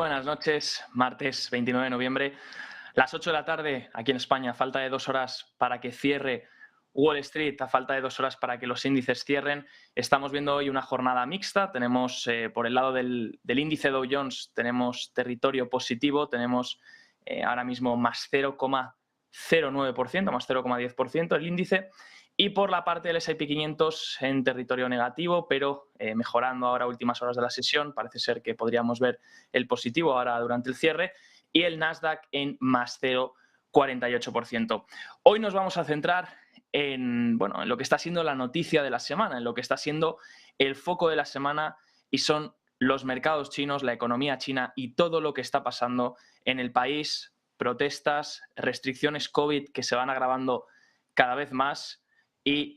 Muy buenas noches, martes 29 de noviembre, las 8 de la tarde aquí en España, a falta de 2 horas para que cierre Wall Street, a falta de 2 horas para que los índices cierren. Estamos viendo hoy una jornada mixta, tenemos por el lado del índice Dow Jones, tenemos territorio positivo, tenemos ahora mismo más 0,09%, más 0,10% el índice. Y por la parte del S&P 500 en territorio negativo, pero mejorando ahora a últimas horas de la sesión. Parece ser que podríamos ver el positivo ahora durante el cierre. Y el Nasdaq en más 0,48%. Hoy nos vamos a centrar en lo que está siendo la noticia de la semana, en lo que está siendo el foco de la semana, y son los mercados chinos, la economía china y todo lo que está pasando en el país. Protestas, restricciones COVID que se van agravando cada vez más y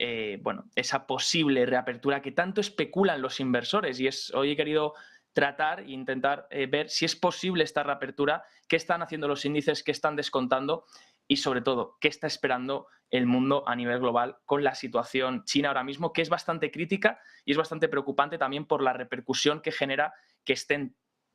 esa posible reapertura que tanto especulan los inversores. Y hoy he querido tratar e intentar ver si es posible esta reapertura, qué están haciendo los índices, qué están descontando y sobre todo qué está esperando el mundo a nivel global con la situación china ahora mismo, que es bastante crítica y es bastante preocupante también por la repercusión que genera que estén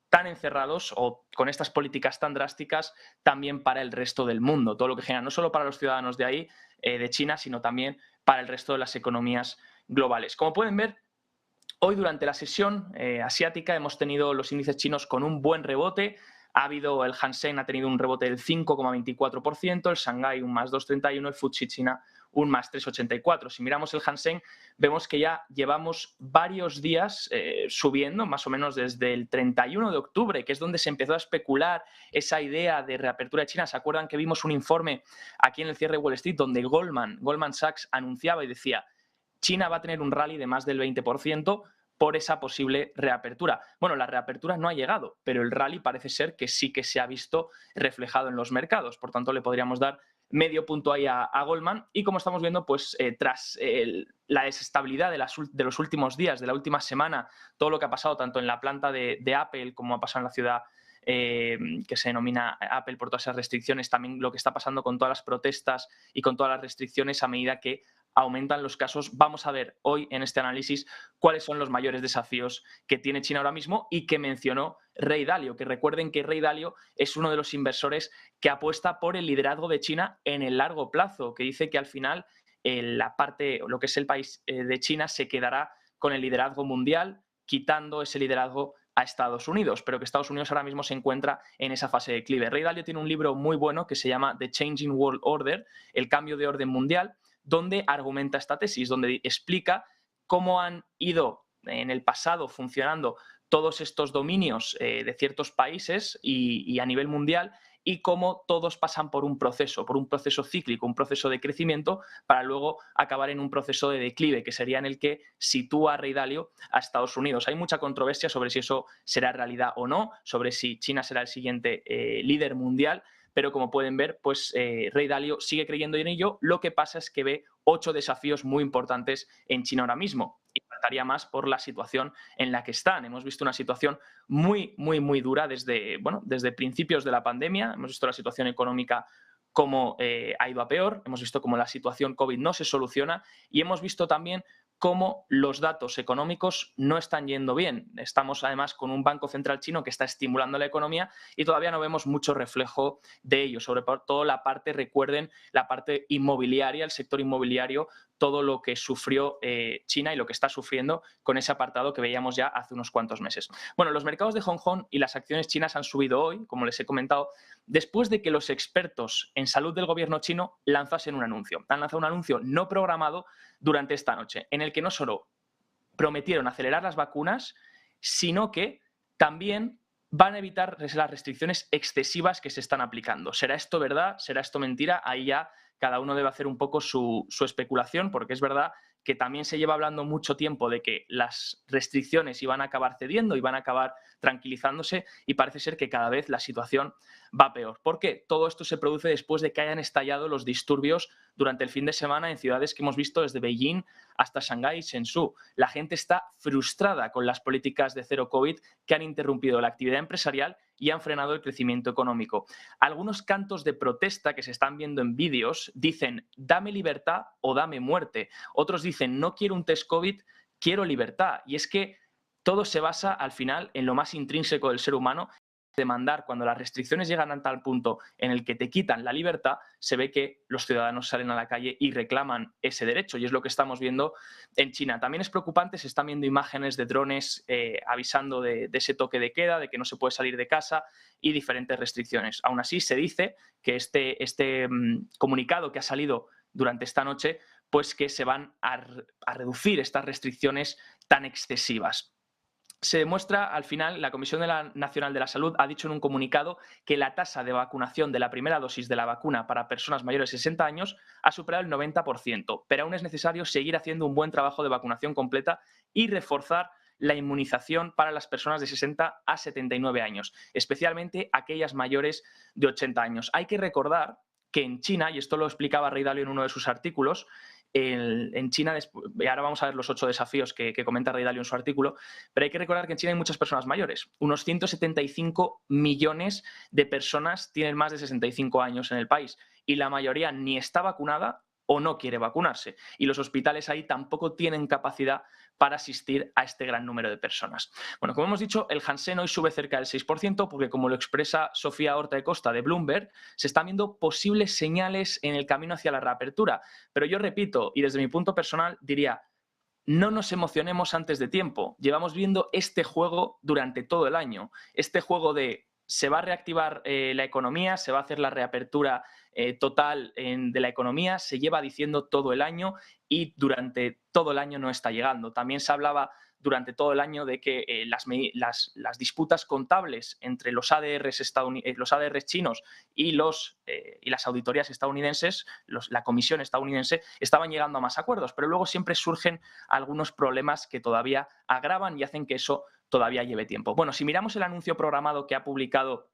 tan encerrados o con estas políticas tan drásticas también para el resto del mundo. Todo lo que genera no solo para los ciudadanos de ahí, de China, sino también para el resto de las economías globales. Como pueden ver, hoy durante la sesión asiática hemos tenido los índices chinos con un buen rebote. El Hang Seng ha tenido un rebote del 5,24%, el Shanghái un más 2,31%, el FTSE China un más 3,84%. Si miramos el Hang Seng, vemos que ya llevamos varios días subiendo, más o menos desde el 31 de octubre, que es donde se empezó a especular esa idea de reapertura de China. ¿Se acuerdan que vimos un informe aquí en el cierre de Wall Street donde Goldman Sachs anunciaba y decía: China va a tener un rally de más del 20% por esa posible reapertura? Bueno, la reapertura no ha llegado, pero el rally parece ser que sí que se ha visto reflejado en los mercados. Por tanto, le podríamos dar medio punto ahí a Goldman. Y como estamos viendo, pues tras la desestabilidad de los últimos días, de la última semana, todo lo que ha pasado tanto en la planta de Apple como ha pasado en la ciudad que se denomina Apple por todas esas restricciones, también lo que está pasando con todas las protestas y con todas las restricciones a medida que aumentan los casos. Vamos a ver hoy en este análisis cuáles son los mayores desafíos que tiene China ahora mismo y que mencionó Ray Dalio, que recuerden que Ray Dalio es uno de los inversores que apuesta por el liderazgo de China en el largo plazo, que dice que al final la parte, lo que es el país de China, se quedará con el liderazgo mundial, quitando ese liderazgo a Estados Unidos, pero que Estados Unidos ahora mismo se encuentra en esa fase de declive. Ray Dalio tiene un libro muy bueno que se llama The Changing World Order, el cambio de orden mundial, donde argumenta esta tesis, donde explica cómo han ido en el pasado funcionando todos estos dominios de ciertos países y a nivel mundial, y cómo todos pasan por un proceso cíclico, un proceso de crecimiento, para luego acabar en un proceso de declive, que sería en el que sitúa Ray Dalio a Estados Unidos. Hay mucha controversia sobre si eso será realidad o no, sobre si China será el siguiente líder mundial, pero como pueden ver, pues Ray Dalio sigue creyendo en ello. Lo que pasa es que ve 8 desafíos muy importantes en China ahora mismo, y faltaría más por la situación en la que están. Hemos visto una situación muy, muy, muy dura desde principios de la pandemia. Hemos visto la situación económica cómo ha ido a peor, hemos visto cómo la situación COVID no se soluciona y hemos visto también cómo los datos económicos no están yendo bien. Estamos además con un Banco Central chino que está estimulando la economía y todavía no vemos mucho reflejo de ello, sobre todo recuerden, la parte inmobiliaria, el sector inmobiliario, todo lo que sufrió China y lo que está sufriendo con ese apartado que veíamos ya hace unos cuantos meses. Bueno, los mercados de Hong Kong y las acciones chinas han subido hoy, como les he comentado, después de que los expertos en salud del gobierno chino lanzasen un anuncio. Han lanzado un anuncio no programado durante esta noche, en el que no solo prometieron acelerar las vacunas, sino que también van a evitar las restricciones excesivas que se están aplicando. ¿Será esto verdad? ¿Será esto mentira? Ahí ya cada uno debe hacer un poco su especulación, porque es verdad que también se lleva hablando mucho tiempo de que las restricciones iban a acabar cediendo, iban a acabar tranquilizándose, y parece ser que cada vez la situación va peor. ¿Por qué? Todo esto se produce después de que hayan estallado los disturbios durante el fin de semana en ciudades que hemos visto desde Beijing hasta Shanghái y Shenzhou. La gente está frustrada con las políticas de cero COVID que han interrumpido la actividad empresarial y han frenado el crecimiento económico. Algunos cantos de protesta que se están viendo en vídeos dicen: dame libertad o dame muerte. Otros dicen: no quiero un test COVID, quiero libertad. Y es que todo se basa al final en lo más intrínseco del ser humano, demandar, cuando las restricciones llegan a tal punto en el que te quitan la libertad, se ve que los ciudadanos salen a la calle y reclaman ese derecho, y es lo que estamos viendo en China. También es preocupante, se están viendo imágenes de drones avisando de ese toque de queda, de que no se puede salir de casa y diferentes restricciones. Aún así, se dice que este comunicado que ha salido durante esta noche, pues que se van a reducir estas restricciones tan excesivas. Se demuestra, al final, la Comisión Nacional de la Salud ha dicho en un comunicado que la tasa de vacunación de la primera dosis de la vacuna para personas mayores de 60 años ha superado el 90%, pero aún es necesario seguir haciendo un buen trabajo de vacunación completa y reforzar la inmunización para las personas de 60 a 79 años, especialmente aquellas mayores de 80 años. Hay que recordar que en China, y esto lo explicaba Ray Dalio en uno de sus artículos, en China, y ahora vamos a ver los 8 desafíos que comenta Ray Dalio en su artículo, pero hay que recordar que en China hay muchas personas mayores. Unos 175 millones de personas tienen más de 65 años en el país y la mayoría ni está vacunada o no quiere vacunarse. Y los hospitales ahí tampoco tienen capacidad para asistir a este gran número de personas. Bueno, como hemos dicho, el Hansen hoy sube cerca del 6% porque, como lo expresa Sofía Horta de Costa de Bloomberg, se están viendo posibles señales en el camino hacia la reapertura. Pero yo repito, y desde mi punto personal diría, no nos emocionemos antes de tiempo. Llevamos viendo este juego durante todo el año. Este juego de se va a reactivar la economía, se va a hacer la reapertura total de la economía, se lleva diciendo todo el año y durante todo el año no está llegando. También se hablaba durante todo el año de que las disputas contables entre los ADRs chinos y las auditorías estadounidenses, la comisión estadounidense, estaban llegando a más acuerdos, pero luego siempre surgen algunos problemas que todavía agravan y hacen que eso todavía lleve tiempo. Bueno, si miramos el anuncio programado que han publicado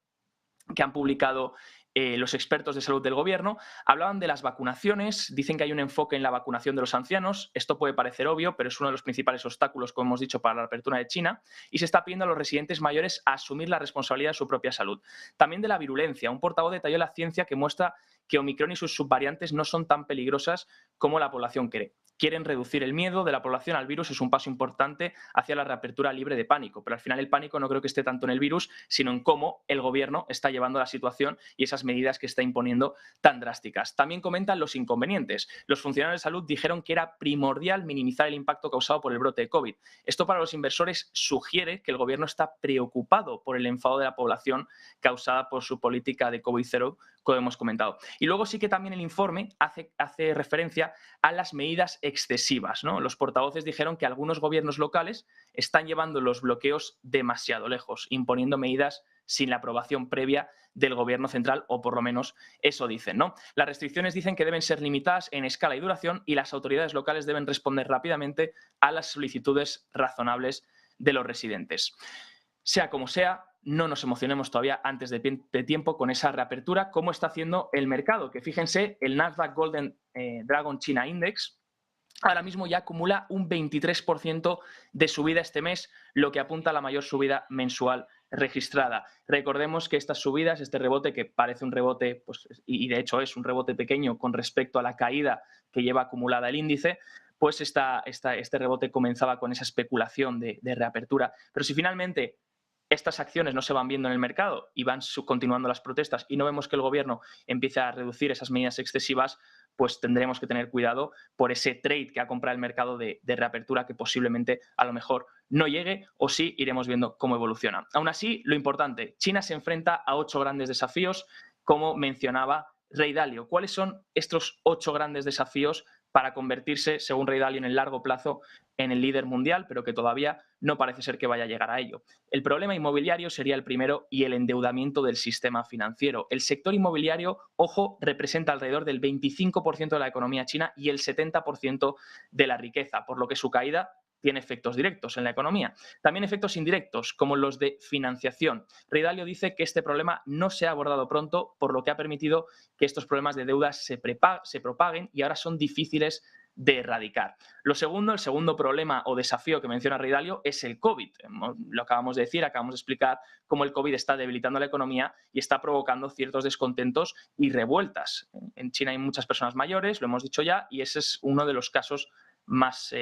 los expertos de salud del gobierno, hablaban de las vacunaciones, dicen que hay un enfoque en la vacunación de los ancianos. Esto puede parecer obvio, pero es uno de los principales obstáculos, como hemos dicho, para la apertura de China, y se está pidiendo a los residentes mayores a asumir la responsabilidad de su propia salud. También de la virulencia. Un portavoz detalló la ciencia que muestra que Omicron y sus subvariantes no son tan peligrosas como la población cree. Quieren reducir el miedo de la población al virus, es un paso importante hacia la reapertura libre de pánico, pero al final el pánico no creo que esté tanto en el virus, sino en cómo el gobierno está llevando la situación y esas medidas que está imponiendo tan drásticas. También comentan los inconvenientes. Los funcionarios de salud dijeron que era primordial minimizar el impacto causado por el brote de COVID. Esto para los inversores sugiere que el gobierno está preocupado por el enfado de la población causada por su política de COVID-0, como hemos comentado. Y luego sí que también el informe hace referencia a las medidas excesivas, ¿no? Los portavoces dijeron que algunos gobiernos locales están llevando los bloqueos demasiado lejos, imponiendo medidas sin la aprobación previa del gobierno central, o por lo menos eso dicen, ¿no? Las restricciones dicen que deben ser limitadas en escala y duración y las autoridades locales deben responder rápidamente a las solicitudes razonables de los residentes. Sea como sea, no nos emocionemos todavía antes de tiempo con esa reapertura, como está haciendo el mercado, que fíjense, el Nasdaq Golden Dragon China Index ahora mismo ya acumula un 23% de subida este mes, lo que apunta a la mayor subida mensual registrada. Recordemos que estas subidas, este rebote, que parece un rebote, pues, y de hecho es un rebote pequeño con respecto a la caída que lleva acumulada el índice, pues este rebote comenzaba con esa especulación de reapertura. Pero si finalmente estas acciones no se van viendo en el mercado y van continuando las protestas y no vemos que el gobierno empiece a reducir esas medidas excesivas, pues tendremos que tener cuidado por ese trade que ha comprado el mercado de reapertura, que posiblemente a lo mejor no llegue, o sí iremos viendo cómo evoluciona. Aún así, lo importante, China se enfrenta a 8 grandes desafíos, como mencionaba Ray Dalio. ¿Cuáles son estos 8 grandes desafíos para convertirse, según Ray Dalio, en el largo plazo en el líder mundial, pero que todavía no parece ser que vaya a llegar a ello? El problema inmobiliario sería el primero, y el endeudamiento del sistema financiero. El sector inmobiliario, ojo, representa alrededor del 25% de la economía china y el 70% de la riqueza, por lo que su caída tiene efectos directos en la economía. También efectos indirectos, como los de financiación. Ray Dalio dice que este problema no se ha abordado pronto, por lo que ha permitido que estos problemas de deuda se propaguen y ahora son difíciles de erradicar. El segundo problema o desafío que menciona Ray Dalio es el COVID. Lo acabamos de decir, acabamos de explicar cómo el COVID está debilitando la economía y está provocando ciertos descontentos y revueltas. En China hay muchas personas mayores, lo hemos dicho ya, y ese es uno de los casos más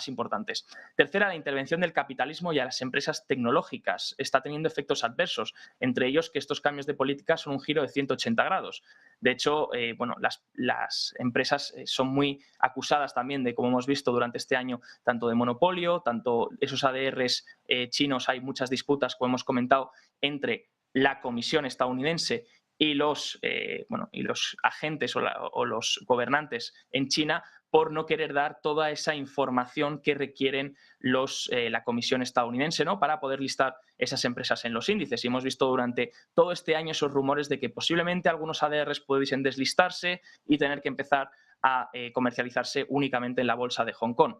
importantes. Tercera, la intervención del capitalismo y a las empresas tecnológicas está teniendo efectos adversos, entre ellos que estos cambios de política son un giro de 180 grados. De hecho, las empresas son muy acusadas también de, como hemos visto durante este año, tanto de monopolio, tanto esos ADRs chinos, hay muchas disputas, como hemos comentado, entre la Comisión estadounidense y los agentes o los gobernantes en China por no querer dar toda esa información que requieren la Comisión estadounidense, ¿no?, para poder listar esas empresas en los índices. Y hemos visto durante todo este año esos rumores de que posiblemente algunos ADRs pudiesen deslistarse y tener que empezar a comercializarse únicamente en la bolsa de Hong Kong.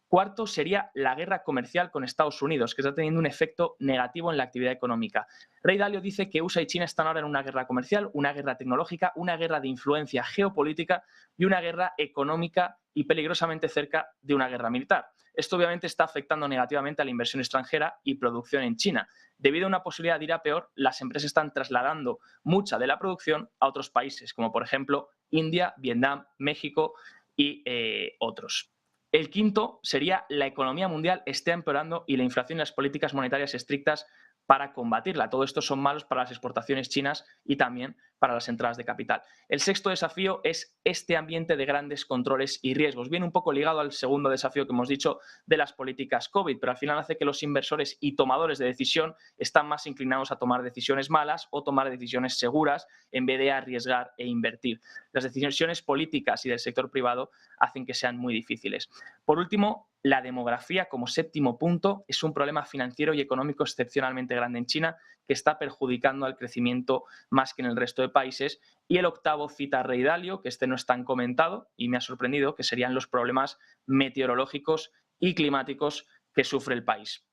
Cuarto sería la guerra comercial con Estados Unidos, que está teniendo un efecto negativo en la actividad económica. Ray Dalio dice que USA y China están ahora en una guerra comercial, una guerra tecnológica, una guerra de influencia geopolítica y una guerra económica y peligrosamente cerca de una guerra militar. Esto obviamente está afectando negativamente a la inversión extranjera y producción en China. Debido a una posibilidad de ir a peor, las empresas están trasladando mucha de la producción a otros países, como por ejemplo India, Vietnam, México y otros. El quinto sería la economía mundial está empeorando y la inflación y las políticas monetarias estrictas para combatirla. Todo esto son malos para las exportaciones chinas y también para las entradas de capital. El sexto desafío es este ambiente de grandes controles y riesgos. Viene un poco ligado al segundo desafío que hemos dicho de las políticas COVID, pero al final hace que los inversores y tomadores de decisión están más inclinados a tomar decisiones malas o tomar decisiones seguras en vez de arriesgar e invertir. Las decisiones políticas y del sector privado hacen que sean muy difíciles. Por último, la demografía, como séptimo punto, es un problema financiero y económico excepcionalmente grande en China que está perjudicando al crecimiento más que en el resto de países. Y el octavo cita a Ray Dalio, que este no es tan comentado y me ha sorprendido, que serían los problemas meteorológicos y climáticos que sufre el país.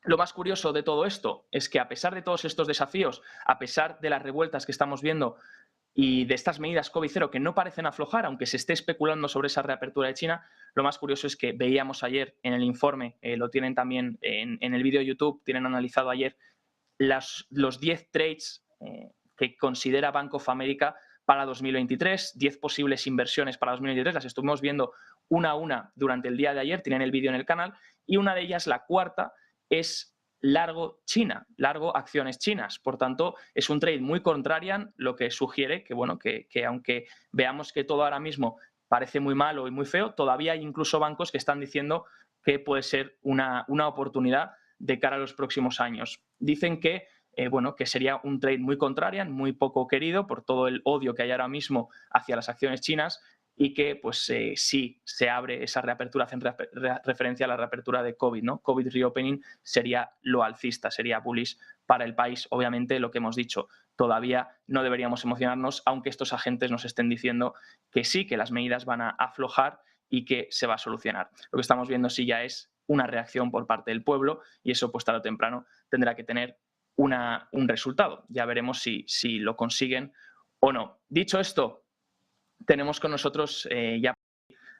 Lo más curioso de todo esto es que a pesar de todos estos desafíos, a pesar de las revueltas que estamos viendo y de estas medidas COVID-0 que no parecen aflojar, aunque se esté especulando sobre esa reapertura de China, lo más curioso es que veíamos ayer en el informe, lo tienen también en el vídeo de YouTube, tienen analizado ayer los 10 trades que considera Bank of America para 2023, 10 posibles inversiones para 2023, las estuvimos viendo una a una durante el día de ayer, tienen el vídeo en el canal, y una de ellas, la cuarta, es largo China, largo acciones chinas. Por tanto, es un trade muy contrarian, lo que sugiere que, bueno, que aunque veamos que todo ahora mismo parece muy malo y muy feo, todavía hay incluso bancos que están diciendo que puede ser una oportunidad de cara a los próximos años. Dicen que que sería un trade muy contrarian, muy poco querido por todo el odio que hay ahora mismo hacia las acciones chinas y que pues si se abre esa reapertura, hacen referencia a la reapertura de COVID, ¿no? COVID reopening sería lo alcista, sería bullish para el país. Obviamente, lo que hemos dicho, todavía no deberíamos emocionarnos, aunque estos agentes nos estén diciendo que sí, que las medidas van a aflojar y que se va a solucionar. Lo que estamos viendo sí ya es una reacción por parte del pueblo y eso pues tarde o temprano tendrá que tener un resultado. Ya veremos si lo consiguen o no. Dicho esto, tenemos con nosotros ya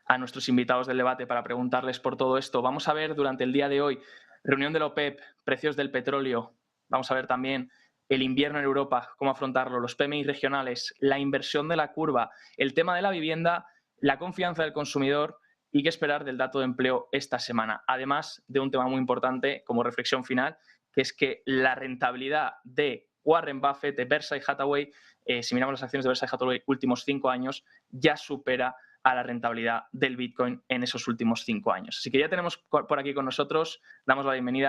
a nuestros invitados del debate para preguntarles por todo esto. Vamos a ver durante el día de hoy reunión de la OPEP, precios del petróleo. Vamos a ver también el invierno en Europa, cómo afrontarlo, los PMI regionales, la inversión de la curva, el tema de la vivienda, la confianza del consumidor y qué esperar del dato de empleo esta semana. Además de un tema muy importante como reflexión final, que es que la rentabilidad de Warren Buffett, de Berkshire Hathaway, si miramos las acciones de Berkshire Hathaway últimos 5 años, ya supera a la rentabilidad del Bitcoin en esos últimos 5 años. Así que ya tenemos por aquí con nosotros, damos la bienvenida